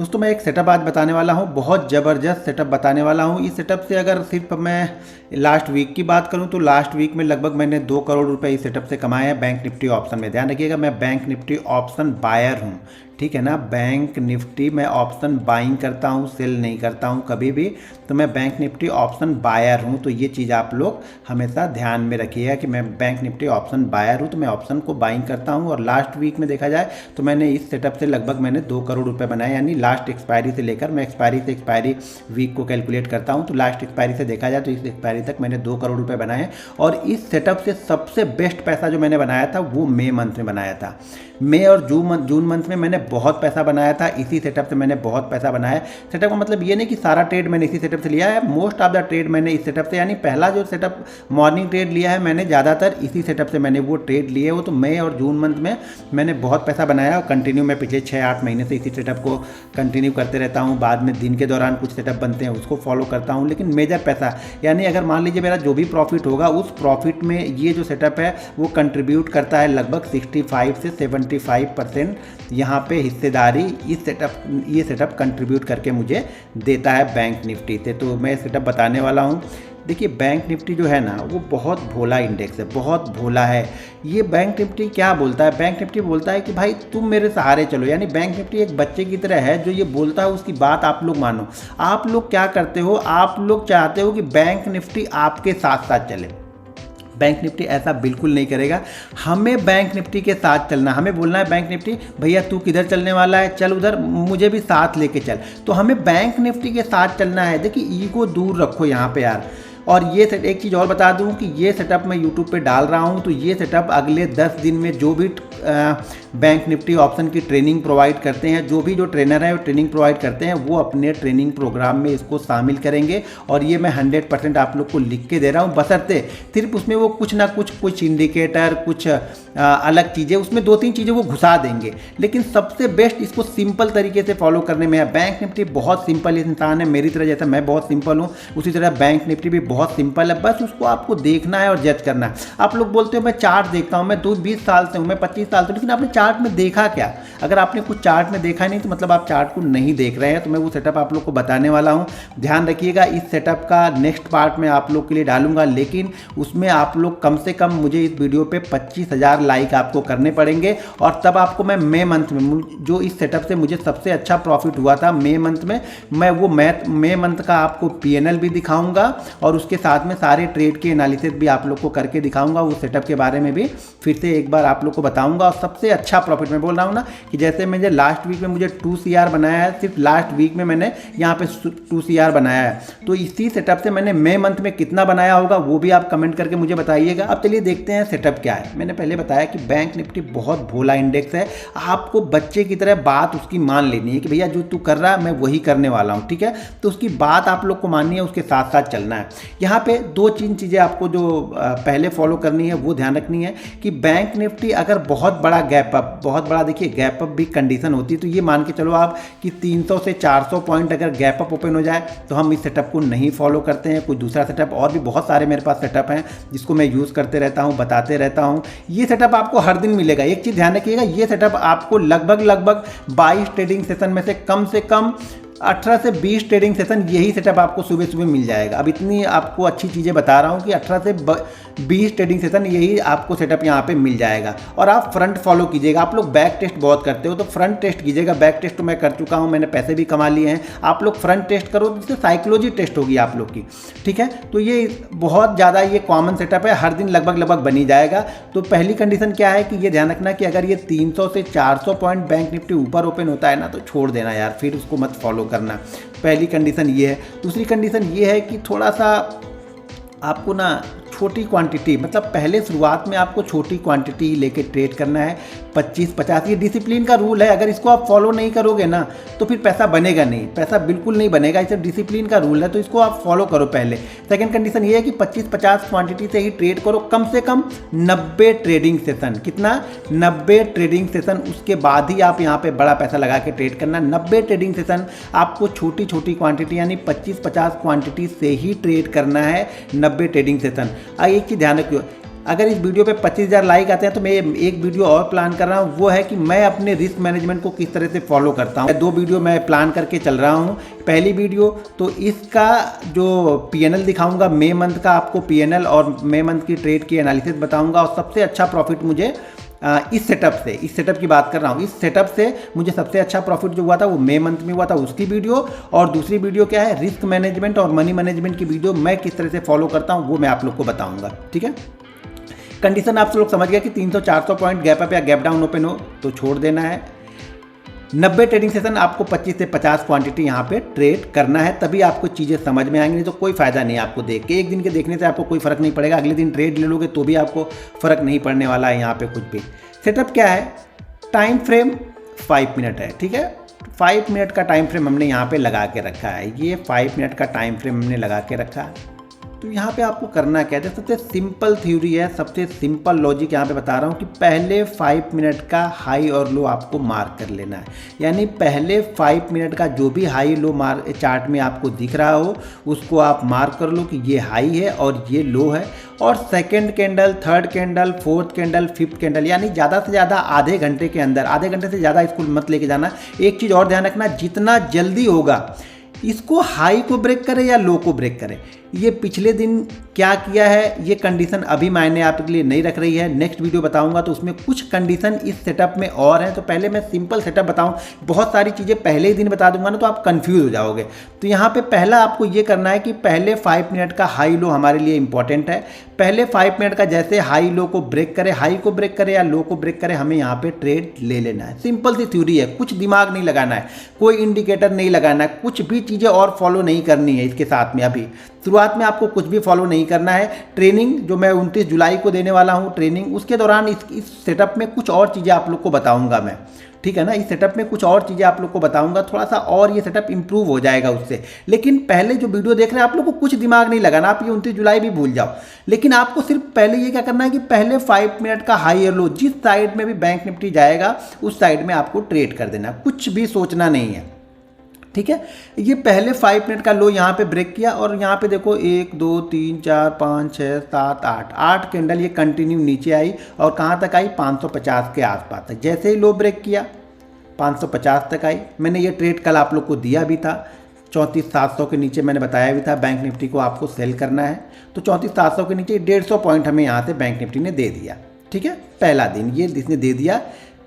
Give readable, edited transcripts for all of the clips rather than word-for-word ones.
दोस्तों मैं एक सेटअप आज बताने वाला हूँ, बहुत ज़बरदस्त सेटअप बताने वाला हूँ। इस सेटअप से अगर सिर्फ मैं लास्ट वीक की बात करूँ तो लास्ट वीक में लगभग मैंने 2 करोड़ रुपए इस सेटअप से कमाए हैं बैंक निफ्टी ऑप्शन में। ध्यान रखिएगा, मैं बैंक निफ्टी ऑप्शन बायर हूँ, ठीक है ना। बैंक निफ्टी मैं ऑप्शन बाइंग करता हूँ, सेल नहीं करता हूँ कभी भी। तो मैं बैंक निफ्टी ऑप्शन बायर हूँ। तो ये चीज़ आप लोग हमेशा ध्यान में रखिएगा कि मैं बैंक निफ्टी ऑप्शन बायर हूँ, तो मैं ऑप्शन को बाइंग करता हूँ। और लास्ट वीक में देखा जाए तो मैंने इस सेटअप से लगभग मैंने 2 करोड़ रुपए बनाए, यानी लास्ट एक्सपायरी से लेकर, मैं एक्सपायरी से एक्सपायरी वीक को कैलकुलेट करता हूँ। तो लास्ट एक्सपायरी से देखा जाए तो इस एक्सपायरी तक मैंने 2 करोड़ रुपए बनाए। और इस सेटअप से सबसे बेस्ट पैसा जो मैंने बनाया था वो मई मंथ में बनाया था। मई और जून मंथ में मैंने बहुत पैसा बनाया था। इसी सेटअप से मैंने बहुत पैसा बनाया। सेटअप का मतलब ये नहीं कि सारा ट्रेड मैंने इसी सेटअप से लिया है, मोस्ट ऑफ द ट्रेड मैंने इस सेटअप से, यानी पहला जो सेटअप मॉर्निंग ट्रेड लिया है मैंने, ज़्यादातर इसी सेटअप से मैंने वो ट्रेड लिए। वो तो मई और जून मंथ में मैंने बहुत पैसा बनाया और कंटिन्यू मैं पिछले 6-8 महीने से इसी सेटअप को कंटिन्यू करते रहता हूँ। बाद में दिन के दौरान कुछ सेटअप बनते हैं उसको फॉलो करता हूँ, लेकिन मेजर पैसा, यानी अगर मान लीजिए मेरा जो भी प्रॉफिट होगा उस प्रॉफिट में ये जो सेटअप है वो कंट्रीब्यूट करता है लगभग 65 से 75% यहाँ पे हिस्सेदारी ये सेटअप कंट्रीब्यूट करके मुझे देता है बैंक निफ्टी से। तो मैं सेटअप बताने वाला हूँ। देखिए बैंक निफ्टी जो है ना वो बहुत भोला इंडेक्स है, बहुत भोला है। ये बैंक निफ्टी क्या बोलता है, बैंक निफ्टी बोलता है कि भाई तुम मेरे सहारे चलो, यानी बैंक निफ्टी एक बच्चे की तरह है जो ये बोलता है उसकी बात आप लोग मानो। आप लोग क्या करते हो, आप लोग चाहते हो कि बैंक निफ्टी आपके साथ साथ चले। बैंक निफ्टी ऐसा बिल्कुल नहीं करेगा। हमें बैंक निफ्टी के साथ चलना, हमें बोलना है बैंक निफ्टी भैया तू किधर चलने वाला है, चल उधर, मुझे भी साथ लेके चल। तो हमें बैंक निफ्टी के साथ चलना है। देखिए ईगो दूर रखो यहाँ पे यार। और ये एक चीज़ और बता दूं कि ये सेटअप मैं यूट्यूब पे डाल रहा हूं, तो ये सेटअप अगले 10 दिन में जो भी बैंक निफ्टी ऑप्शन की ट्रेनिंग प्रोवाइड करते हैं, जो भी जो ट्रेनर है वो ट्रेनिंग प्रोवाइड करते हैं, वो अपने ट्रेनिंग प्रोग्राम में इसको शामिल करेंगे। और ये मैं 100% आप लोग को लिख के दे रहा हूँ, बशर्ते सिर्फ उसमें वो कुछ ना कुछ इंडिकेटर, कुछ अलग चीज़ें, उसमें 2-3 चीज़ें वो घुसा देंगे, लेकिन सबसे बेस्ट इसको सिंपल तरीके से फॉलो करने में है। बैंक निफ्टी बहुत सिंपल इंसान है, मेरी तरह, जैसा मैं बहुत सिंपल हूँ उसी तरह बैंक निफ्टी भी बहुत सिंपल है। बस उसको आपको देखना है और जज करना है। आप लोग बोलते हो मैं चार्ट देखता हूँ, मैं 20 साल से हूँ, मैं 25 साल से, लेकिन आपने चार्ट में देखा क्या? अगर आपने कुछ चार्ट में देखा नहीं तो मतलब आप चार्ट को नहीं देख रहे हैं। तो मैं वो सेटअप आप लोग को बताने वाला हूँ, ध्यान रखिएगा। इस सेटअप का नेक्स्ट पार्ट में आप लोग के लिए डालूंगा, लेकिन उसमें आप लोग कम से कम मुझे इस वीडियो पे 25,000 लाइक आपको करने पड़ेंगे। और तब आपको मैं मई मंथ में, जो इस सेटअप से मुझे सबसे अच्छा प्रॉफिट हुआ था मई मंथ में, मैं वो मई मंथ का आपको PNL भी दिखाऊंगा और उसके साथ में सारे ट्रेड के एनालिसिस भी आप लोग को करके दिखाऊंगा। वो सेटअप के बारे में भी फिर से एक बार आप लोग को बताऊंगा। और सबसे अच्छा प्रॉफिट मैं बोल रहा हूँ ना, कि जैसे मुझे लास्ट वीक में मुझे 2 CR बनाया है, सिर्फ लास्ट वीक में मैंने यहाँ पे 2 CR बनाया है। तो इसी सेटअप से मैंने मई मंथ में कितना बनाया होगा वो भी आप कमेंट करके मुझे बताइएगा। अब चलिए देखते हैं सेटअप क्या है। मैंने पहले बताया कि बैंक निफ्टी बहुत भोला इंडेक्स है, आपको बच्चे की तरह बात उसकी मान लेनी है कि भैया जो तू कर रहा है मैं वही करने वाला हूँ, ठीक है। तो उसकी बात आप लोग को माननी है, उसके साथ साथ चलना है। यहाँ पे 2-3 चीज़ें आपको जो पहले फॉलो करनी है वो ध्यान रखनी है कि बैंक निफ्टी अगर बहुत बड़ा गैप अप, बहुत बड़ा, देखिए गैप अप भी कंडीशन होती है, तो ये मान के चलो आप कि 300 से 400 पॉइंट अगर गैप अप ओपन हो जाए तो हम इस सेटअप को नहीं फॉलो करते हैं। कुछ दूसरा सेटअप, और भी बहुत सारे मेरे पास सेटअप हैं जिसको मैं यूज़ करते रहता हूँ, बताते रहता हूँ। ये सेटअप आपको हर दिन मिलेगा। एक चीज़ ध्यान रखिएगा, ये सेटअप आपको लगभग 22 ट्रेडिंग सेशन में से कम 18 से 20 ट्रेडिंग सेशन यही सेटअप आपको सुबह सुबह मिल जाएगा। अब इतनी आपको अच्छी चीज़ें बता रहा हूँ कि 18 से 20 ट्रेडिंग सेशन यही आपको सेटअप यहाँ पे मिल जाएगा। और आप फ्रंट फॉलो कीजिएगा। आप लोग बैक टेस्ट बहुत करते हो तो फ्रंट टेस्ट कीजिएगा। बैक टेस्ट तो मैं कर चुका हूँ, मैंने पैसे भी कमा लिए हैं। आप लोग फ्रंट टेस्ट करो, जिससे साइकोलॉजी टेस्ट होगी आप लोग की, ठीक है। तो ये बहुत ज़्यादा ये कॉमन सेटअप है, हर दिन लगभग बनी जाएगा। तो पहली कंडीशन क्या है कि ये ध्यान रखना कि अगर ये 300 से 400 पॉइंट बैंक निफ्टी ऊपर ओपन होता है ना तो छोड़ देना यार, फिर उसको मत फॉलो करना। पहली कंडीशन ये है। दूसरी कंडीशन ये है कि थोड़ा सा आपको ना छोटी क्वांटिटी, मतलब पहले शुरुआत में आपको छोटी क्वांटिटी लेके ट्रेड करना है, 25-50। ये डिसिप्लिन का रूल है, अगर इसको आप फॉलो नहीं करोगे ना तो फिर पैसा बनेगा नहीं, पैसा बिल्कुल नहीं बनेगा। इसे डिसिप्लिन का रूल है, तो इसको आप फॉलो करो पहले। सेकंड कंडीशन ये है कि 25-50 क्वांटिटी से ही ट्रेड करो, कम से कम 90 ट्रेडिंग सेशन। कितना? 90 ट्रेडिंग सेशन। उसके बाद ही आप यहाँ पे बड़ा पैसा लगा के ट्रेड करना। 90 ट्रेडिंग सेशन आपको छोटी छोटी क्वांटिटी यानी 25-50 क्वांटिटी से ही ट्रेड करना है, 90 ट्रेडिंग सेशन। एक चीज़ ध्यान रखियो, अगर इस वीडियो पे 25,000 लाइक आते हैं तो मैं एक वीडियो और प्लान कर रहा हूँ, वो है कि मैं अपने रिस्क मैनेजमेंट को किस तरह से फॉलो करता हूँ। 2 वीडियो मैं प्लान करके चल रहा हूँ। पहली वीडियो तो इसका जो पीएनएल दिखाऊंगा, मई मंथ का आपको पीएनएल और मई मंथ की ट्रेड की एनालिसिस बताऊंगा, और सबसे अच्छा प्रॉफिट मुझे इस सेटअप की बात कर रहा हूँ, इस सेटअप से मुझे सबसे अच्छा प्रॉफिट जो हुआ था वो मई मंथ में हुआ था, उसकी वीडियो। और दूसरी वीडियो क्या है, रिस्क मैनेजमेंट और मनी मैनेजमेंट की वीडियो मैं किस तरह से फॉलो करता हूँ वो मैं आप लोग को बताऊँगा। ठीक है, कंडीशन आप लोग समझ गया कि 300-400 पॉइंट गैप अप या गैप डाउन ओपन हो तो छोड़ देना है। 90 ट्रेडिंग सेशन आपको 25 से 50 क्वांटिटी यहाँ पे ट्रेड करना है, तभी आपको चीज़ें समझ में आएंगी, नहीं तो कोई फ़ायदा नहीं है आपको देख के। एक दिन के देखने से आपको कोई फ़र्क नहीं पड़ेगा, अगले दिन ट्रेड ले लोगे तो भी आपको फ़र्क नहीं पड़ने वाला है यहाँ पे कुछ भी। सेटअप क्या है, टाइम फ्रेम 5 मिनट है। ठीक है, 5 मिनट का टाइम फ्रेम हमने यहाँ पे लगा के रखा है, ये 5 मिनट का टाइम फ्रेम हमने लगा के रखा है। तो यहाँ पे आपको करना क्या है, सबसे सिंपल थ्योरी है, सबसे सिंपल लॉजिक यहाँ पे बता रहा हूँ कि पहले 5 मिनट का हाई और लो आपको मार्क कर लेना है। यानी पहले 5 मिनट का जो भी हाई लो चार्ट में आपको दिख रहा हो उसको आप मार्क कर लो कि ये हाई है और ये लो है। और second candle, third candle, fourth candle, fifth candle, यानी ज़्यादा से ज़्यादा आधे घंटे के अंदर, आधे घंटे से ज़्यादा इसको मत लेके जाना। एक चीज़ और ध्यान रखना, जितना जल्दी होगा इसको हाई को ब्रेक करे या लो को ब्रेक करे। ये पिछले दिन क्या किया है, ये कंडीशन अभी मायने आपके लिए नहीं रख रही है। नेक्स्ट वीडियो बताऊंगा तो उसमें कुछ कंडीशन इस सेटअप में और हैं। तो पहले मैं सिंपल सेटअप बताऊं, बहुत सारी चीज़ें पहले ही दिन बता दूंगा ना तो आप कंफ्यूज हो जाओगे। तो यहाँ पे पहला आपको ये करना है कि पहले 5 मिनट का हाई लो हमारे लिए इंपॉर्टेंट है। पहले 5 मिनट का जैसे हाई लो को ब्रेक करे, हाई को ब्रेक करे या लो को ब्रेक करे, हमें यहाँ पे ट्रेड ले लेना है। सिंपल सी थ्योरी है, कुछ दिमाग नहीं लगाना है, कोई इंडिकेटर नहीं लगाना है, कुछ भी चीज़ें और फॉलो नहीं करनी है इसके साथ में। अभी शुरुआत में आपको कुछ भी फॉलो नहीं करना है। ट्रेनिंग जो मैं 29 जुलाई को देने वाला हूँ ट्रेनिंग, उसके दौरान इस सेटअप में कुछ और चीज़ें आप लोग को बताऊँगा मैं। ठीक है ना, इस सेटअप में कुछ और चीज़ें आप लोग को बताऊंगा, थोड़ा सा और ये सेटअप इंप्रूव हो जाएगा उससे। लेकिन पहले जो वीडियो देख रहे हैं आप लोग को कुछ दिमाग नहीं लगाना, आप ये 29 जुलाई भी भूल जाओ। लेकिन आपको सिर्फ पहले ये क्या करना है कि पहले 5 मिनट का हाई और लो जिस साइड में भी बैंक निफ्टी जाएगा उस साइड में आपको ट्रेड कर देना, कुछ भी सोचना नहीं है। ठीक है, ये पहले 5 मिनट का लो यहाँ पे ब्रेक किया और यहाँ पे देखो 1 2 3 4 5 6 7 8 कैंडल ये कंटिन्यू नीचे आई और कहाँ तक आई, 550 के आसपास तक। जैसे ही लो ब्रेक किया 550 तक आई। मैंने ये ट्रेड कल आप लोग को दिया भी था, 34,700 के नीचे मैंने बताया भी था बैंक निफ्टी को आपको सेल करना है। तो 34,700 के नीचे 150 पॉइंट हमें यहाँ से बैंक निफ्टी ने दे दिया। ठीक है, पहला दिन ये इसने दे दिया।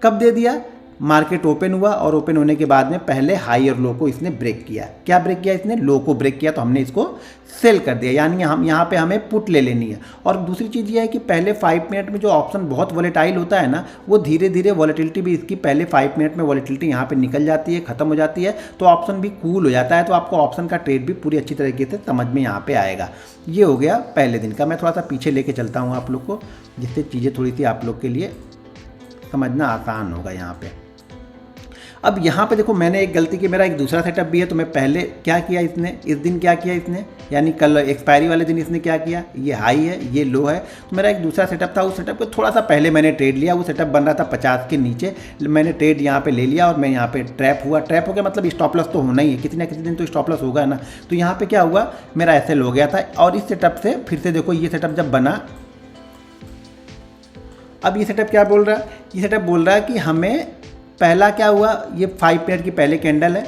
कब दे दिया, मार्केट ओपन हुआ और ओपन होने के बाद में पहले हाई और लो को इसने ब्रेक किया। क्या ब्रेक किया इसने, लो को ब्रेक किया, तो हमने इसको सेल कर दिया। यानी हम यहाँ पे हमें पुट ले लेनी है। और दूसरी चीज़ ये है कि पहले 5 मिनट में जो ऑप्शन बहुत वॉलेटाइल होता है ना, वो धीरे धीरे वॉलेटिलिटी भी इसकी पहले 5 मिनट में वॉलेटिलिटी यहाँ पे निकल जाती है, खत्म हो जाती है, तो ऑप्शन भी कूल हो जाता है। तो आपको ऑप्शन का ट्रेड भी पूरी अच्छी तरीके से समझ में यहाँ पे आएगा। ये हो गया पहले दिन का। मैं थोड़ा सा पीछे लेके चलता हूँ आप लोग को, जिससे चीज़ें थोड़ी सी आप लोग के लिए समझना आसान होगा यहाँ पे। अब यहाँ पे देखो मैंने एक गलती की, मेरा एक दूसरा सेटअप भी है। तो मैं पहले क्या किया इसने, इस दिन क्या किया इसने, यानी कल एक्सपायरी वाले दिन इसने क्या किया, ये हाई है ये लो है। तो मेरा एक दूसरा सेटअप था, उस सेटअप को थोड़ा सा पहले मैंने ट्रेड लिया। वो सेटअप बन रहा था 50 के नीचे, मैंने ट्रेड यहाँ पे ले लिया और मैं यहाँ पे ट्रैप हुआ। ट्रैप हो गया मतलब स्टॉप लॉस तो होना ही है, किसी ना किसी दिन तो स्टॉप लॉस होगा ना। तो यहाँ पे क्या हुआ, मेरा एसएल हो गया था। और इस सेटअप से फिर से देखो, ये सेटअप जब बना, अब ये सेटअप क्या बोल रहा है, ये सेटअप बोल रहा है कि हमें पहला क्या हुआ, ये 5 मिनट की पहले कैंडल है,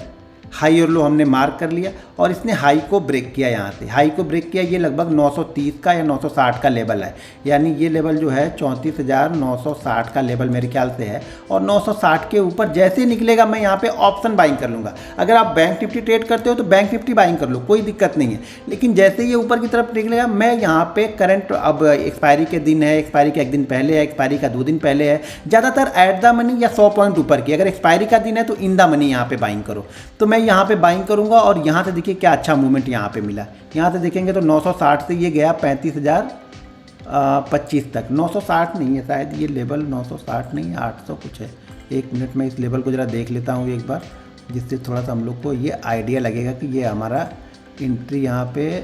हाई और लो हमने मार्क कर लिया और इसने हाई को ब्रेक किया। यहाँ से हाई को ब्रेक किया, ये लगभग 930 का या 960 का लेवल है। यानी ये लेवल जो है 34,960 का लेवल मेरे ख्याल से है। और 960 के ऊपर जैसे ही निकलेगा मैं यहाँ पे ऑप्शन बाइंग कर लूँगा। अगर आप बैंक निफ्टी ट्रेड करते हो तो बैंक निफ्टी बाइंग कर लो, कोई दिक्कत नहीं है। लेकिन जैसे ये ऊपर की तरफ निकलेगा मैं यहाँ पे करंट, अब एक्सपायरी के दिन है, एक्सपायरी का 1 दिन पहले है, एक्सपायरी का 2 दिन पहले है, ज़्यादातर एट द मनी या 100 पॉइंट ऊपर की। अगर एक्सपायरी का दिन है तो इन द मनी यहाँ पे बाइंग करो। तो मैं यहाँ पे बाइंग करूँगा और यहाँ से देखिए क्या अच्छा मूवमेंट यहाँ पे मिला। यहाँ से देखेंगे तो 960 से ये गया 35,025 तक। 960 नहीं है शायद ये लेवल, 960 नहीं है, 800 कुछ है। 1 मिनट में इस लेवल को ज़रा देख लेता हूँ एक बार, जिससे थोड़ा सा हम लोग को ये आइडिया लगेगा कि ये हमारा एंट्री यहाँ पे,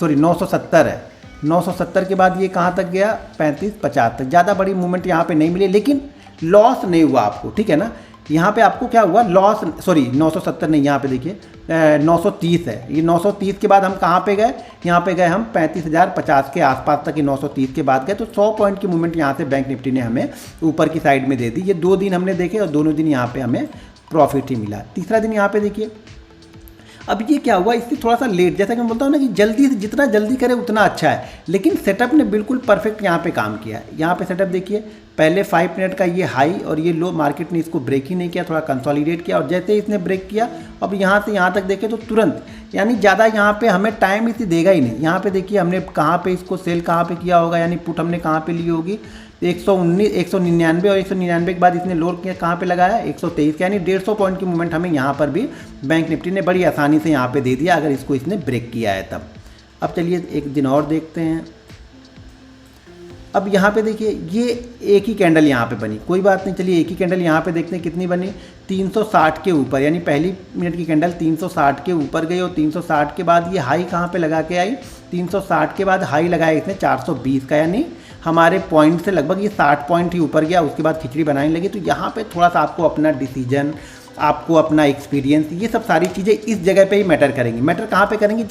सॉरी 970 है। 970 के बाद ये कहाँ तक गया, 35-50 तक। ज़्यादा बड़ी मूवमेंट यहाँ पे नहीं मिली, लेकिन लॉस नहीं हुआ आपको, ठीक है ना। यहाँ पे आपको क्या हुआ लॉस, सॉरी 970 नहीं, यहाँ पे देखिए 930 है। ये 930 के बाद हम कहाँ पे गए, यहाँ पे गए हम 35,050 के आसपास तक, ये 930 के बाद गए। तो 100 पॉइंट की मूवमेंट यहाँ से बैंक निफ्टी ने हमें ऊपर की साइड में दे दी। ये 2 दिन हमने देखे और दोनों दिन यहाँ पे हमें प्रॉफिट ही मिला। तीसरा दिन यहाँ पे देखिए, अब ये क्या हुआ, इससे थोड़ा सा लेट, जैसा कि मैं बोलता हूँ ना कि जल्दी से जितना जल्दी करे उतना अच्छा है, लेकिन सेटअप ने बिल्कुल परफेक्ट यहाँ पे काम किया है। यहाँ पे सेटअप देखिए, पहले 5 मिनट का ये हाई और ये लो, मार्केट ने इसको ब्रेक ही नहीं किया, थोड़ा कंसोलिडेट किया, और जैसे ही इसने ब्रेक किया अब यहाँ से यहाँ तक देखें तो तुरंत, यानी ज़्यादा यहाँ पे हमें टाइम इसे देगा ही नहीं। यहाँ पे देखिए हमने कहाँ पे इसको सेल कहाँ पे किया होगा, यानी पुट हमने कहाँ पे ली होगी 119, 199, और 199 के बाद इसने लोअर किया कहाँ पे लगाया 123, यानी 150 पॉइंट की मूवमेंट हमें यहाँ पर भी बैंक निफ्टी ने बड़ी आसानी से यहाँ पे दे दिया, अगर इसको इसने ब्रेक किया है तब। अब चलिए एक दिन और देखते हैं। अब यहाँ पे देखिए ये एक ही कैंडल यहाँ पे बनी, कोई बात नहीं, चलिए एक ही कैंडल यहाँ पे देखते हैं कितनी बनी, 360 के ऊपर, यानी पहली मिनट की कैंडल 360 के ऊपर गई, और 360 के बाद ये हाई कहाँ पे लगा के आई, 360 के बाद हाई लगाया इसने 420 का, यानी हमारे पॉइंट से लगभग ये 60 पॉइंट ही ऊपर गया। उसके बाद खिचड़ी बनाने लगी। तो यहाँ पे थोड़ा सा आपको अपना डिसीजन, आपको अपना एक्सपीरियंस, ये सब सारी चीज़ें इस जगह पे ही मैटर करेंगी। मैटर कहाँ पे करेंगी,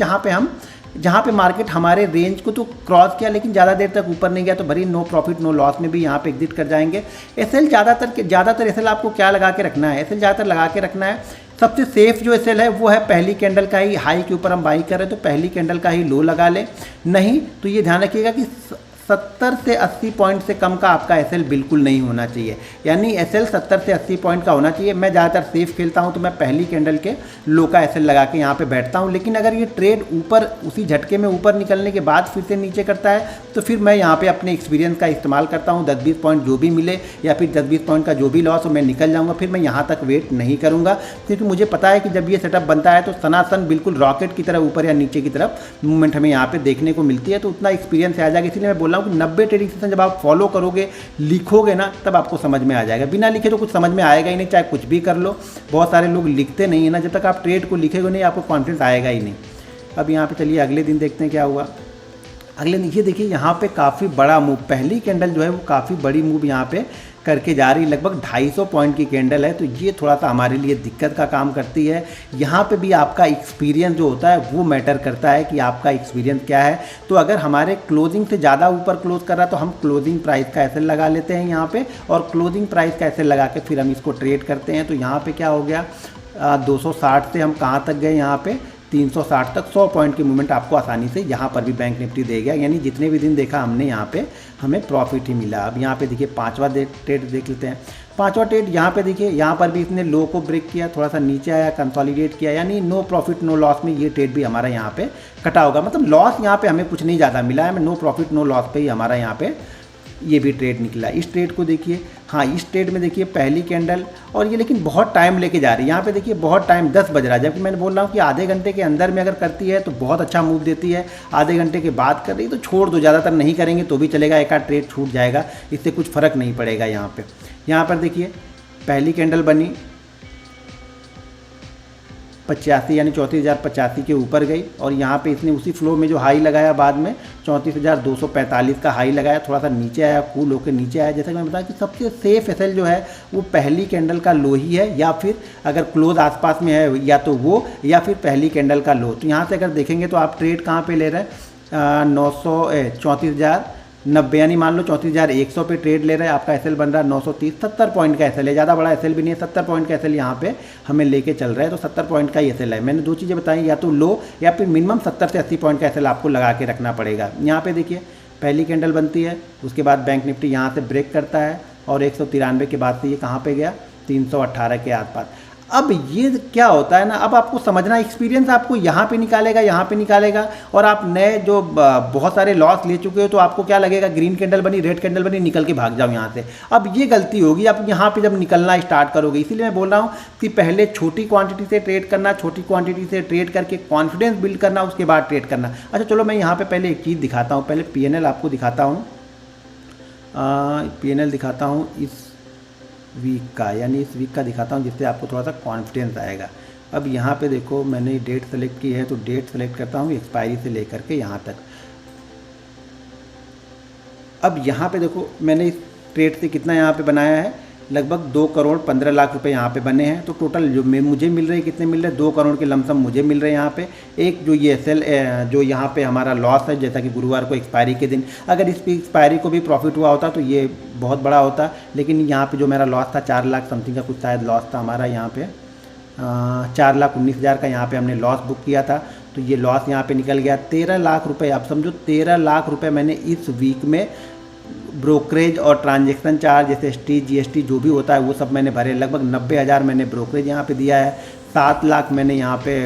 जहाँ पे मार्केट हमारे रेंज को तो क्रॉस किया लेकिन ज़्यादा देर तक ऊपर नहीं गया, तो भरी नो प्रॉफिट नो लॉस में भी यहाँ पे एग्जिट कर जाएंगे। एसएल ज़्यादातर एसएल आपको क्या लगा के रखना है, एसएल ज़्यादातर लगा के रखना है, सबसे सेफ जो एसएल है वो है पहली कैंडल का ही हाई के ऊपर हम बाई कर रहे हैं तो पहली कैंडल का ही लो लगा लें। नहीं तो ये ध्यान रखिएगा कि 70 से 80 पॉइंट से कम का आपका एसएल बिल्कुल नहीं होना चाहिए, यानी एसएल 70 से 80 पॉइंट का होना चाहिए। मैं ज़्यादातर सेफ खेलता हूं तो मैं पहली कैंडल के लो का एसएल लगा के यहाँ पे बैठता हूं, लेकिन अगर ये ट्रेड ऊपर उसी झटके में ऊपर निकलने के बाद फिर से नीचे करता है तो फिर मैं यहाँ पे अपने एक्सपीरियंस का इस्तेमाल करता हूँ। 10-20 पॉइंट जो भी मिले या फिर 10-20 पॉइंट का जो भी लॉस हो मैं निकल जाऊँगा, फिर मैं यहाँ तक वेट नहीं करूँगा, क्योंकि मुझे पता है कि जब ये सेटअप बनता है तो सनातन बिल्कुल रॉकेट की तरह ऊपर या नीचे की तरफ मूवमेंट हमें यहाँ पे देखने को मिलती है। तो उतना एक्सपीरियंस आ जाएगा, इसलिए मैं बोल रहा हूँ कि 90 ट्रेडिंग सेशन जब आप फॉलो करोगे, लिखोगे ना, तब आपको समझ में आ जाएगा। बिना लिखे तो कुछ समझ में आएगा ही नहीं, चाहे कुछ भी कर लो। बहुत सारे लोग लिखते नहीं है ना, जब तक आप ट्रेड को लिखेगे नहीं आपको कॉन्फिडेंस आएगा ही नहीं। अब यहाँ पे चलिए अगले दिन देखते हैं क्या हुआ। अगले दिन ये देखिए यहाँ पे काफ़ी बड़ा मूव, पहली कैंडल जो है वो काफ़ी बड़ी मूव यहाँ पे करके जा रही, लगभग 250 पॉइंट की कैंडल है। तो ये थोड़ा सा हमारे लिए दिक्कत का काम करती है। यहाँ पे भी आपका एक्सपीरियंस जो होता है वो मैटर करता है कि आपका एक्सपीरियंस क्या है। तो अगर हमारे क्लोजिंग से ज़्यादा ऊपर क्लोज कर रहा है तो हम क्लोजिंग प्राइस का एसएल लगा लेते हैं यहाँ पे, और क्लोजिंग प्राइस का एसएल लगा के फिर हम इसको ट्रेड करते हैं। तो यहाँ पर क्या हो गया, 260 से हम कहाँ तक गए, यहाँ पे 360 तक 100 पॉइंट की मूवमेंट आपको आसानी से यहाँ पर भी बैंक निफ्टी दे गया, यानी जितने भी दिन देखा हमने यहाँ पे हमें प्रॉफिट ही मिला। अब यहाँ पे देखिए पांचवा ट्रेड देख लेते हैं। पांचवा ट्रेड यहाँ पे देखिए, यहाँ पर भी इसने लो को ब्रेक किया, थोड़ा सा नीचे आया, कंसोलिडेट किया, यानी नो प्रॉफिट नो लॉस में ये ट्रेड भी हमारा यहाँ पे कटा होगा। मतलब लॉस यहाँ पे हमें कुछ नहीं ज़्यादा मिला है, नो प्रॉफिट नो लॉस पे ही हमारा यहाँ पे ये भी ट्रेड निकला। इस ट्रेड को देखिए, हाँ इस ट्रेड में देखिए पहली कैंडल, और ये लेकिन बहुत टाइम लेके जा रही है। यहाँ पे देखिए बहुत टाइम, 10 बज रहा है, जबकि मैंने बोल रहा हूँ कि आधे घंटे के अंदर में अगर करती है तो बहुत अच्छा मूव देती है, आधे घंटे के बाद कर रही तो छोड़ दो, ज़्यादातर नहीं करेंगे तो भी चलेगा, एक आध ट्रेड छूट जाएगा, इससे कुछ फ़र्क नहीं पड़ेगा। यहाँ पर देखिए पहली कैंडल बनी 85, यानी 34,085 के ऊपर गई, और यहाँ पे इसने उसी फ्लो में जो हाई लगाया बाद में 34,245 का हाई लगाया, थोड़ा सा नीचे आया, कूल होकर नीचे आया। जैसा कि मैं बताया कि सबसे सेफ एसएल जो है वो पहली कैंडल का लो ही है, या फिर अगर क्लोज आसपास में है या तो वो, या फिर पहली कैंडल का लो। तो यहाँ से अगर देखेंगे तो आप ट्रेड कहाँ पे ले रहे हैं, 34,090, यानी मान लो 34,100 पे ट्रेड ले रहे हैं, आपका एसएल बन रहा है 930, 70 पॉइंट का एसएल है, ज़्यादा बड़ा एसएल भी नहीं है, 70 पॉइंट का एसएल यहाँ पे हमें लेके चल रहा है। तो 70 पॉइंट का ही एसएल है। मैंने दो चीज़ें बताई, या तो लो या फिर मिनिमम 70 से 80 पॉइंट का एसएल आपको लगा के रखना पड़ेगा। यहाँ पे देखिए पहली कैंडल बनती है, उसके बाद बैंक निफ्टी यहाँ से ब्रेक करता है, और 193 के बाद से ये कहाँ पे गया, 318 के आसपास। अब ये क्या होता है ना, अब आपको समझना, एक्सपीरियंस आपको यहाँ पे निकालेगा, और आप नए जो बहुत सारे लॉस ले चुके हो तो आपको क्या लगेगा, ग्रीन कैंडल बनी, रेड कैंडल बनी, निकल के भाग जाओ यहाँ से। अब ये गलती होगी आप यहाँ पे जब निकलना स्टार्ट करोगे। इसीलिए मैं बोल रहा हूँ कि पहले छोटी क्वांटिटी से ट्रेड करना, छोटी क्वांटिटी से ट्रेड करके कॉन्फिडेंस बिल्ड करना, उसके बाद ट्रेड करना। अच्छा चलो मैं यहाँ पर पहले एक चीज़ दिखाता हूँ, पहले PNL आपको दिखाता हूँ, PNL दिखाता हूँ इस वीक का, यानी इस वीक का दिखाता हूँ, जिससे आपको थोड़ा सा कॉन्फिडेंस आएगा। अब यहाँ पे देखो मैंने डेट सेलेक्ट की है, तो डेट सेलेक्ट करता हूँ एक्सपायरी से लेकर के यहाँ तक। अब यहाँ पे देखो मैंने इस ट्रेड से कितना यहाँ पे बनाया है, लगभग 2,15,00,000 रुपए यहाँ पे बने हैं। तो टोटल जो मुझे मिल रहे कितने मिल रहे हैं, 2 करोड़ के लमसम मुझे मिल रहे हैं यहाँ पे। एक जो ये एसएल जो यहाँ पे हमारा लॉस है, जैसा कि गुरुवार को एक्सपायरी के दिन अगर इस एक्सपायरी को भी प्रॉफिट हुआ होता तो ये बहुत बड़ा होता, लेकिन यहाँ पे जो मेरा लॉस था 4 लाख समथिंग का कुछ शायद लॉस था हमारा यहाँ पे, 4,19,000 का यहाँ पे हमने लॉस बुक किया था। तो ये लॉस यहाँ पे निकल गया 13 लाख रुपए। आप समझो 13 लाख रुपए मैंने इस वीक में ब्रोकरेज और ट्रांजैक्शन चार्ज जैसे एसटी जीएसटी जो भी होता है वो सब मैंने भरे। लगभग 90,000 मैंने ब्रोकरेज यहाँ पे दिया है, 7 लाख मैंने यहाँ पे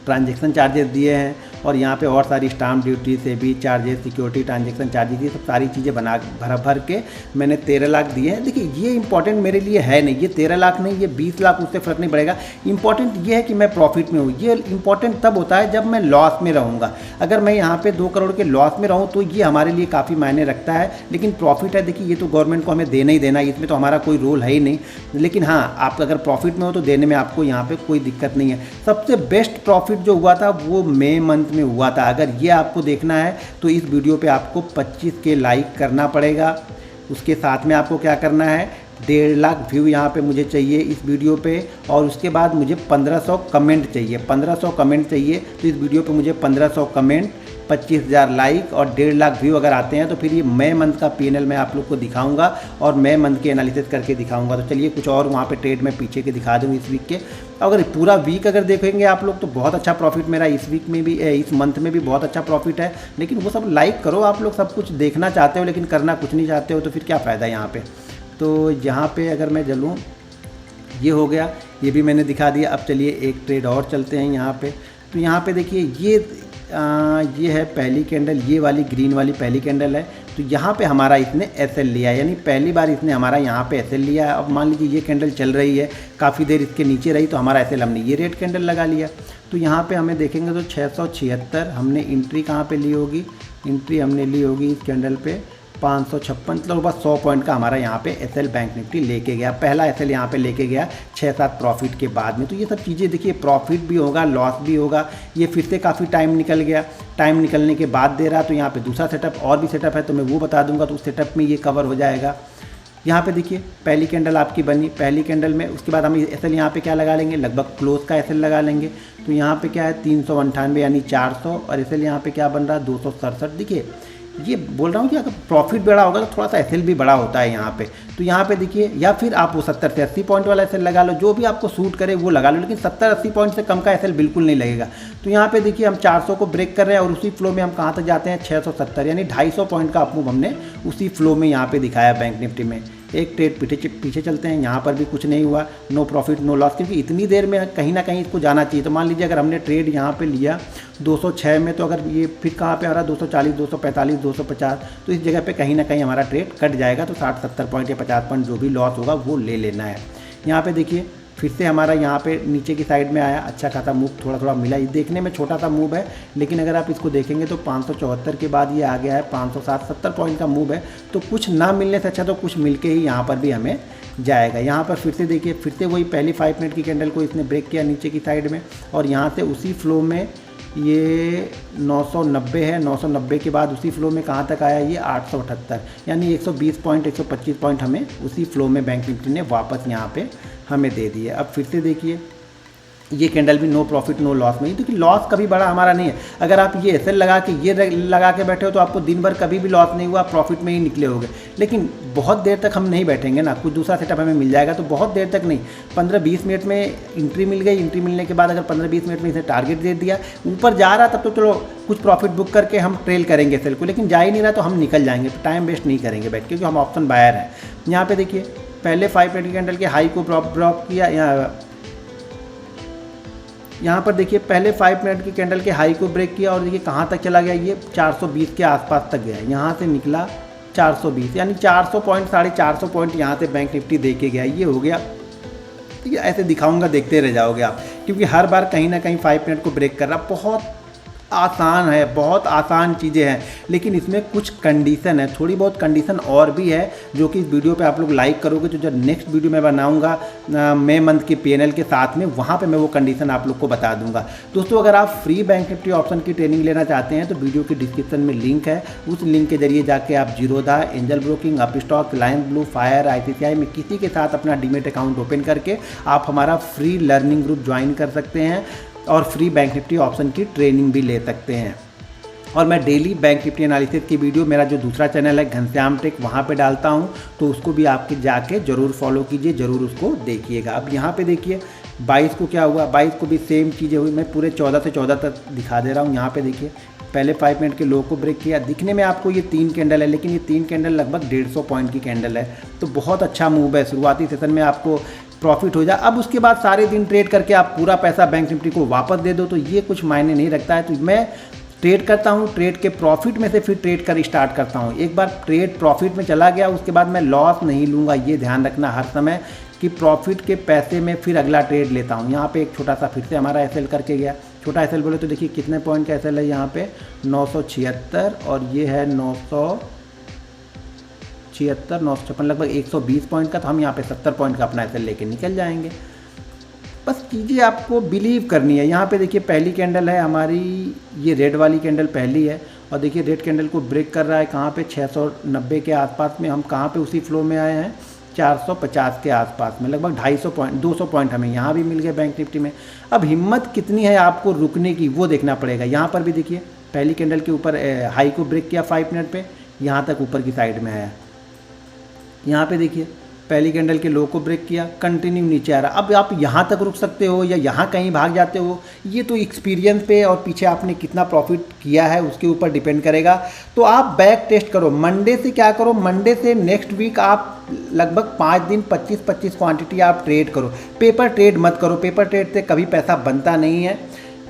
ट्रांजैक्शन चार्जेस दिए हैं, और यहाँ पे और सारी स्टाम्प ड्यूटी से भी चार्जेस, सिक्योरिटी ट्रांजैक्शन चार्जेस, ये सब सारी चीज़ें बना भर के मैंने 13 लाख दिए हैं। देखिए ये इंपॉर्टेंट मेरे लिए है नहीं, ये 13 लाख नहीं, ये 20 लाख उससे फ़र्क नहीं पड़ेगा। इंपॉर्टेंट ये है कि मैं प्रॉफिट में हूँ। ये इंपॉर्टेंट तब होता है जब मैं लॉस में रहूँगा। अगर मैं यहाँ पे 2 करोड़ के लॉस में रहूँ तो ये हमारे लिए काफ़ी मायने रखता है, लेकिन प्रॉफिट है देखिए ये तो गवर्नमेंट को हमें देना ही देना है, इसमें तो हमारा कोई रोल है ही नहीं। लेकिन हाँ, आप अगर प्रॉफिट में हो तो देने में आपको यहाँ पर कोई दिक्कत नहीं है। सबसे बेस्ट प्रॉफिट जो हुआ था वो मई मंथ में हुआ था। अगर ये आपको देखना है तो इस वीडियो पे आपको 25 के लाइक करना पड़ेगा। उसके साथ में आपको क्या करना है, 1.5 लाख व्यू यहाँ पे मुझे चाहिए इस वीडियो पे, और उसके बाद मुझे 1500 कमेंट चाहिए। 1500 कमेंट चाहिए तो इस वीडियो पे मुझे 1500 कमेंट, 25,000 लाइक और 1.5 लाख व्यू अगर आते हैं तो फिर ये मई मंथ का पीएनएल मैं आप लोग को दिखाऊंगा और मई मंथ के एनालिसिस करके दिखाऊंगा। तो चलिए कुछ और वहाँ पे ट्रेड में पीछे के दिखा दूँ इस वीक के। अगर पूरा वीक अगर देखेंगे आप लोग तो बहुत अच्छा प्रॉफिट मेरा इस वीक में भी, इस मंथ में भी बहुत अच्छा प्रॉफिट है। लेकिन वो सब लाइक करो, आप लोग सब कुछ देखना चाहते हो लेकिन करना कुछ नहीं चाहते हो, तो फिर क्या फ़ायदा यहाँ पर। तो यहाँ पर अगर मैं चलूँ, ये हो गया, ये भी मैंने दिखा दिया। अब चलिए एक ट्रेड और चलते हैं यहाँ पे। तो यहाँ पे देखिए ये है पहली कैंडल, ये वाली ग्रीन वाली पहली कैंडल है। तो यहाँ पे हमारा इसने एसएल लिया है, यानी पहली बार इसने हमारा यहाँ पे एसएल लिया है। अब मान लीजिए ये कैंडल चल रही है, काफ़ी देर इसके नीचे रही तो हमारा एसएल हमने ये रेड कैंडल लगा लिया। तो यहाँ पे हमें देखेंगे तो 676 हमने एंट्री कहाँ पे ली होगी, एंट्री हमने ली होगी इस कैंडल पे 556, मतलब बस 100 पॉइंट का हमारा यहाँ पे एसएल बैंक निफ्टी लेके गया। पहला एसएल यहाँ पे लेके गया 6-7 प्रॉफिट के बाद में। तो ये सब चीज़ें देखिए, प्रॉफिट भी होगा, लॉस भी होगा। ये फिर से काफ़ी टाइम निकल गया, टाइम निकलने के बाद दे रहा। तो यहाँ पे दूसरा सेटअप और भी सेटअप है तो मैं वो बता दूंगा, तो उस सेटअप में ये कवर हो जाएगा। यहाँ पे देखिए पहली कैंडल आपकी बनी, पहली कैंडल में उसके बाद हम एसएल यहाँ पे क्या लगा लेंगे, लगभग क्लोज का एसएल लगा लेंगे। तो यहाँ पे क्या है 398 यानी 400, और एसएल यहाँ पे क्या बन रहा है 267। देखिए ये बोल रहा हूँ कि अगर प्रॉफिट बड़ा होगा तो थोड़ा सा एसएल भी बड़ा होता है यहाँ पे। तो यहाँ पे देखिए, या फिर आप वो 70 से 80 पॉइंट वाला एसएल लगा लो, जो भी आपको सूट करे वो लगा लो, लेकिन 70-80 पॉइंट से कम का एसएल बिल्कुल नहीं लगेगा। तो यहाँ पे देखिए हम 400 को ब्रेक कर रहे हैं और उसी फ्लो में हम कहाँ तक जाते हैं 670, यानी 250 पॉइंट का अपमूव हमने उसी फ्लो में यहाँ पे दिखाया बैंक निफ्टी में। एक ट्रेड पीछे चलते हैं, यहाँ पर भी कुछ नहीं हुआ, नो प्रॉफिट नो लॉस, क्योंकि इतनी देर में कहीं ना कहीं इसको जाना चाहिए। तो मान लीजिए अगर हमने ट्रेड यहाँ पे लिया 206 में, तो अगर ये फिर कहाँ पे आ रहा है 240, 245, 250, तो इस जगह पे कहीं ना कहीं हमारा ट्रेड कट जाएगा। तो 60-70 पॉइंट या 50 पॉइंट जो भी लॉस होगा वो ले लेना है। यहाँ पे देखिए फिर से हमारा यहाँ पे नीचे की साइड में आया, अच्छा खासा मूव थोड़ा थोड़ा मिला। ये देखने में छोटा सा मूव है, लेकिन अगर आप इसको देखेंगे तो 574 के बाद ये आ गया है 560-70 पॉइंट का मूव है। तो कुछ ना मिलने से अच्छा तो कुछ मिलके ही यहाँ पर भी हमें जाएगा। यहाँ पर फिर से देखिए, फिर से वही पहली 5 मिनट की कैंडल को इसने ब्रेक किया नीचे की साइड में, और यहाँ से उसी फ्लो में ये 990 है। 990 के बाद उसी फ्लो में कहाँ तक आया ये 878, यानी 120 पॉइंट 125 पॉइंट हमें उसी फ्लो में बैंक निफ्टी ने वापस यहाँ पे हमें दे दिए। अब फिर से देखिए ये कैंडल भी नो प्रॉफिट नो लॉस में, क्योंकि लॉस कभी बड़ा हमारा नहीं है। अगर आप ये एसएल लगा के ये लगा के बैठे हो तो आपको दिन भर कभी भी लॉस नहीं हुआ, प्रॉफिट में ही निकले होगे। लेकिन बहुत देर तक हम नहीं बैठेंगे ना, कुछ दूसरा सेटअप हमें मिल जाएगा तो बहुत देर तक नहीं, 15-20 मिनट में एंट्री मिल गई। एंट्री मिलने के बाद अगर 15-20 मिनट में इसे टारगेट दे दिया, ऊपर जा रहा तब तो चलो कुछ प्रॉफिट बुक करके हम ट्रेल करेंगे एसएल को, लेकिन जा ही नहीं रहा तो हम निकल जाएंगे, टाइम वेस्ट नहीं करेंगे बैठ, क्योंकि हम ऑप्शन बायर हैं। यहाँ पे देखिए पहले 5 मिनट की कैंडल के हाई को ड्रॉप किया, यहाँ पर देखिए पहले 5 मिनट की कैंडल के हाई को ब्रेक किया, और देखिए कहाँ तक चला गया, ये 420 के आसपास तक गया। यहाँ से निकला 420, यानी 400 पॉइंट 450 पॉइंट यहाँ से बैंक निफ्टी दे के गया। ये हो गया। ये ऐसे दिखाऊंगा, देखते रह जाओगे आप, क्योंकि हर बार कहीं ना कहीं 5 मिनट को ब्रेक कर रहा। बहुत आसान है, बहुत आसान चीज़ें हैं, लेकिन इसमें कुछ कंडीशन है, थोड़ी बहुत कंडीशन और भी है जो कि इस वीडियो पे आप लोग लाइक करोगे तो जब नेक्स्ट वीडियो मैं बनाऊंगा मई मंथ की पीएनएल के साथ में, वहाँ पे मैं वो कंडीशन आप लोग को बता दूंगा। दोस्तों अगर आप फ्री बैंक निफ्टी ऑप्शन की ट्रेनिंग लेना चाहते हैं तो वीडियो के डिस्क्रिप्शन में लिंक है, उस लिंक के जरिए जाके आप Zerodha, angel broking, Upstox, Reliance blue, fire, ICICI में किसी के साथ अपना डीमेट अकाउंट ओपन करके आप हमारा फ्री लर्निंग ग्रुप ज्वाइन कर सकते हैं और फ्री बैंक निफ्टी ऑप्शन की ट्रेनिंग भी ले सकते हैं। और मैं डेली बैंक निफ्टी एनालिसिस की वीडियो मेरा जो दूसरा चैनल है घनश्याम टेक, वहाँ पे डालता हूँ, तो उसको भी आपके जाके ज़रूर फॉलो कीजिए, ज़रूर उसको देखिएगा। अब यहाँ पे देखिए 22 को क्या हुआ, 22 को भी सेम चीज़ें हुई। मैं पूरे 14 से 14 तक दिखा दे रहा हूँ। यहाँ पे देखिए पहले 5 मिनट के लो को ब्रेक किया, दिखने में आपको ये 3 कैंडल है, लेकिन ये 3 कैंडल लगभग 150 पॉइंट की कैंडल है, तो बहुत अच्छा मूव है। शुरुआती सेशन में आपको प्रॉफिट हो जाए, अब उसके बाद सारे दिन ट्रेड करके आप पूरा पैसा बैंक निफ्टी को वापस दे दो तो ये कुछ मायने नहीं रखता है। तो मैं ट्रेड करता हूँ, ट्रेड के प्रॉफिट में से फिर ट्रेड कर स्टार्ट करता हूँ। एक बार ट्रेड प्रॉफिट में चला गया उसके बाद मैं लॉस नहीं लूँगा, ये ध्यान रखना हर समय कि प्रॉफिट के पैसे में फिर अगला ट्रेड लेता हूँ। यहाँ पे एक छोटा सा फिर से हमारा एसएल करके गया, छोटा एसएल बोले तो देखिए कितने पॉइंट का एसएल है यहाँ पे 976 और ये है 976, 956, लगभग 120 पॉइंट का। तो हम यहाँ पे 70 पॉइंट का अपना एसएल लेके निकल जाएंगे। बस चीज़ें आपको बिलीव करनी है। यहाँ पे देखिए पहली कैंडल है हमारी, ये रेड वाली कैंडल पहली है और देखिए रेड कैंडल को ब्रेक कर रहा है कहाँ पे 690 के आसपास में। हम कहाँ पे उसी फ्लो में आए हैं 450 के आसपास में, लगभग 250 पॉइंट 200 पॉइंट हमें यहाँ भी मिल गए बैंक निफ्टी में। अब हिम्मत कितनी है आपको रुकने की वो देखना पड़ेगा। यहाँ पर भी देखिए पहली कैंडल के ऊपर हाई को ब्रेक किया 5 मिनट पे, यहाँ तक ऊपर की साइड में आया। यहाँ पे देखिए पहली कैंडल के लो को ब्रेक किया, कंटिन्यू नीचे आ रहा। अब आप यहाँ तक रुक सकते हो या यहाँ कहीं भाग जाते हो, ये तो एक्सपीरियंस पे और पीछे आपने कितना प्रॉफिट किया है उसके ऊपर डिपेंड करेगा। तो आप बैक टेस्ट करो। मंडे से क्या करो, मंडे से नेक्स्ट वीक आप लगभग 5 दिन 25-25 क्वांटिटी आप ट्रेड करो। पेपर ट्रेड मत करो, पेपर ट्रेड से कभी पैसा बनता नहीं है।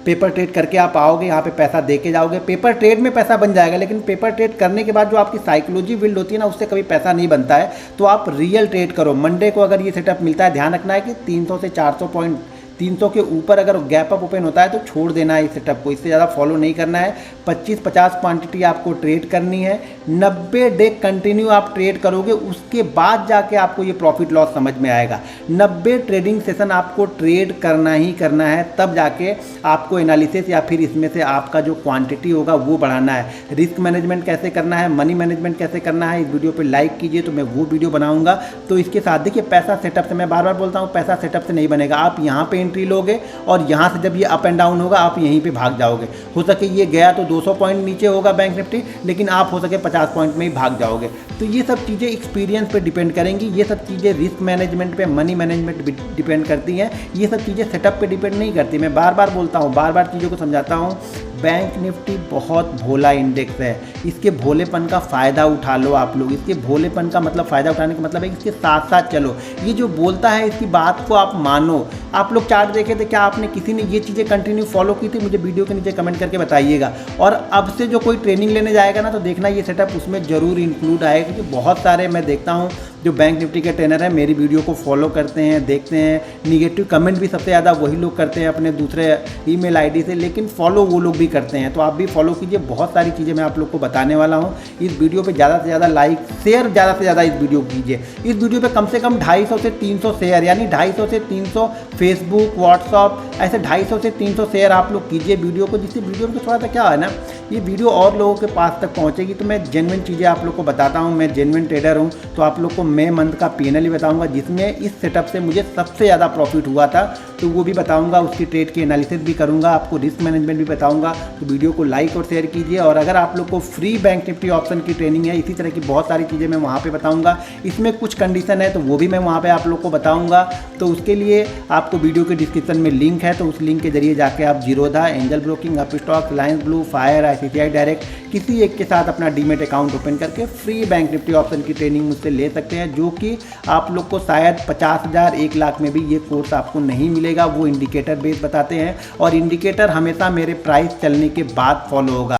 पेपर ट्रेड करके आप आओगे यहाँ पे पैसा दे के जाओगे, पेपर ट्रेड में पैसा बन जाएगा, लेकिन पेपर ट्रेड करने के बाद जो आपकी साइकोलॉजी बिल्ड होती है ना, उससे कभी पैसा नहीं बनता है। तो आप रियल ट्रेड करो। मंडे को अगर ये सेटअप मिलता है, ध्यान रखना है कि 300 से 400 पॉइंट, 300 के ऊपर अगर गैप अप ओपन होता है तो छोड़ देना है इस सेटअप को, इससे ज़्यादा फॉलो नहीं करना है। 25-50 क्वांटिटी आपको ट्रेड करनी है, 90 डे कंटिन्यू आप ट्रेड करोगे, उसके बाद जाके आपको ये प्रॉफिट लॉस समझ में आएगा। 90 ट्रेडिंग सेशन आपको ट्रेड करना ही करना है, तब जाके आपको एनालिसिस या फिर इसमें से आपका जो क्वांटिटी होगा वो बढ़ाना है। रिस्क मैनेजमेंट कैसे करना है, मनी मैनेजमेंट कैसे करना है, इस वीडियो पर लाइक कीजिए तो मैं वो वीडियो बनाऊँगा। तो इसके साथ देखिए पैसा सेटअप से, मैं बार बार बोलता हूँ पैसा सेटअप से नहीं बनेगा। आप यहाँ पे एंट्री लोगे और यहाँ से जब ये अप एंड डाउन होगा आप यहीं पे भाग जाओगे। हो सके ये गया तो 200 पॉइंट नीचे होगा बैंक निफ्टी, लेकिन आप हो सके 50 पॉइंट में ही भाग जाओगे। तो ये सब चीज़ें एक्सपीरियंस पे डिपेंड करेंगी, ये सब चीज़ें रिस्क मैनेजमेंट पे, मनी मैनेजमेंट पे डिपेंड करती हैं। ये सब चीज़ें सेटअप पे डिपेंड नहीं करती। मैं बार बार बोलता हूँ, बार बार चीज़ों को समझाता हूँ। बैंक निफ्टी बहुत भोला इंडेक्स है, इसके भोलेपन का फ़ायदा उठा लो आप लोग। इसके भोलेपन का मतलब, फ़ायदा उठाने का मतलब है कि इसके साथ साथ चलो। ये जो बोलता है इसकी बात को आप मानो। आप लोग चार्ट देखे थे, क्या आपने किसी ने ये चीज़ें कंटिन्यू फॉलो की थी? मुझे वीडियो के नीचे कमेंट करके बताइएगा। और अब से जो कोई ट्रेनिंग लेने जाएगा ना, तो देखना ये सेटअप उसमें ज़रूर इंक्लूड आएगा, क्योंकि बहुत सारे मैं देखता हूँ जो बैंक निफ्टी के ट्रेनर हैं, मेरी वीडियो को फॉलो करते हैं, देखते हैं। निगेटिव कमेंट भी सबसे ज़्यादा वही लोग करते हैं अपने दूसरे ईमेल आईडी से, लेकिन फॉलो वो लोग भी करते हैं। तो आप भी फॉलो कीजिए, बहुत सारी चीज़ें मैं आप लोग को बताने वाला हूँ। इस वीडियो पे ज़्यादा से ज़्यादा लाइक, शेयर ज़्यादा से ज़्यादा इस वीडियो कीजिए। इस वीडियो पे कम से कम 250 से 300 शेयर, यानी 250 से 300 फेसबुक, व्हाट्सअप, ऐसे 250 से 300 शेयर आप लोग कीजिए वीडियो को, जिससे वीडियो को थोड़ा सा क्या है ना, ये वीडियो और लोगों के पास तक पहुँचेगी। तो मैं जेन्युइन चीज़ें आप लोग को बताता हूँ, मैं जेन्युइन ट्रेडर हूँ। तो आप लोग को मई मंथ का पीएनएल ही बताऊंगा, जिसमें इस सेटअप से मुझे सबसे ज़्यादा प्रॉफिट हुआ था, तो वो भी बताऊंगा। उसकी ट्रेड की एनालिसिस भी करूंगा, आपको रिस्क मैनेजमेंट भी बताऊंगा। तो वीडियो को लाइक और शेयर कीजिए। और अगर आप लोग को फ्री बैंक निफ्टी ऑप्शन की ट्रेनिंग है, इसी तरह की बहुत सारी चीज़ें मैं वहाँ पे बताऊंगा। इसमें कुछ कंडीशन है तो वो भी मैं वहाँ पे आप लोग को बताऊंगा। तो उसके लिए आपको वीडियो के डिस्क्रिप्शन में लिंक है, तो उस लिंक के जरिए जाके आप Zerodha, angel broking, Upstox, Reliance blue, fire, ICICI direct किसी एक के साथ अपना डीमेट अकाउंट ओपन करके फ्री बैंक निफ्टी ऑप्शन की ट्रेनिंग मुझसे ले सकते हैं, जो कि आप लोग को शायद 50,000 1 लाख में भी ये कोर्स आपको नहीं मिलेगा। वो इंडिकेटर बेस बताते हैं और इंडिकेटर हमेशा मेरे प्राइस चलने के बाद फॉलो होगा।